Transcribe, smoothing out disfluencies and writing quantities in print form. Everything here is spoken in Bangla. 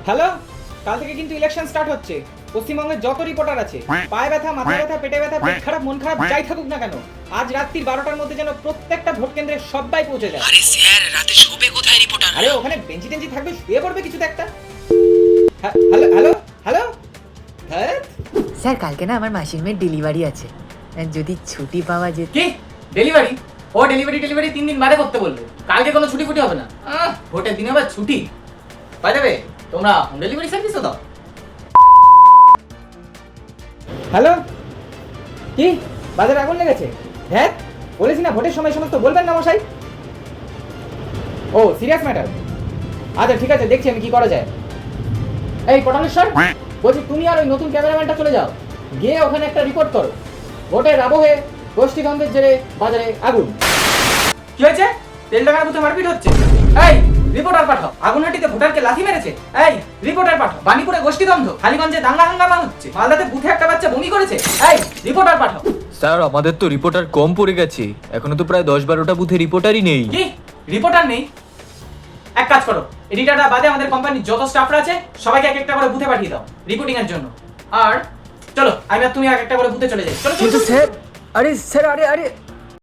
হ্যালো, কাল থেকে কিন্তু ইলেকশন স্টার্ট হচ্ছে। পশ্চিমবঙ্গের যত রিপোর্টার আছে, পায়ে ব্যথা, মাথা ব্যথা, পেটে ব্যথা, পেট খারাপ, মন খারাপ, যাই থাকুক না কেন, আজ রাত্রি 12টার মধ্যে যেন প্রত্যেকটা ভোট কেন্দ্রে সবাই পৌঁছে যায়। আরে স্যার, রাতে শোবে কোথায় রিপোর্টার? আরে ওখানে বেঞ্চি টেঞ্চি থাকবে, শুয়ে পড়বে কিছুতে একটা। হ্যালো হ্যালো হ্যালো, হ্যাঁ স্যার কালকে না আমার মাসির মেয়ের ডেলিভারি আছে, যদি ছুটি পাওয়া যেত। কি ডেলিভারি? ও ডেলিভারি 3 দিন বাদে করতে বললো। কালকে কোনো ছুটি ফুটি হবে না। ভোটের দিনে আবার ছুটি পাই যাবে। তোমরা হোম ডেলিভারি সার্ভিসও দাও? হ্যালো, কি বাজারে আগুন লেগেছে? হ্যাঁ বলেছি না ভোটের সময় সমস্ত বলবেন না মশাই। ও সিরিয়াস ম্যাটার, আচ্ছা ঠিক আছে, দেখছি আমি কি করা যায়। এই পটানেশ্বর, বলছি তুমি আর ওই নতুন ক্যামেরাম্যানটা চলে যাও, গিয়ে ওখানে একটা রিপোর্ট করো। ভোটের আবহে গোষ্ঠীদ্বন্দ্বের জেরে বাজারে আগুন। কি হয়েছে? তেল টাকার বুথে মারপিট হচ্ছে। এই রিপোর্টার পাঠাও। আগুনহাটিতে ভোটারকে লাথি মেরেছে। এই রিপোর্টার পাঠাও। বাণীপুরে গোষ্ঠীদ্বন্দ্ব, হালিগঞ্জে দাঙ্গা হাঙ্গামা হচ্ছে, মালদাতে বুথে একটা বাচ্চা বমি করেছে। এই রিপোর্টার পাঠাও। স্যার আমাদের তো রিপোর্টার কম পড়ে গেছে, এখনো তো প্রায় 10-12টা বুথে রিপোর্টারই নেই। কি রিপোর্টার নেই? এক কাজ করো, এডিটাররা বাদে আমাদের কোম্পানির যত স্টাফরা আছে সবাইকে এক একটা করে বুথে পাঠিয়ে দাও রিপোর্টিং এর জন্য। আর চলো আমি আর তুমি এক একটা করে বুথে চলে যাই। চলো কিন্তু স্যার, আরে স্যার, আরে আরে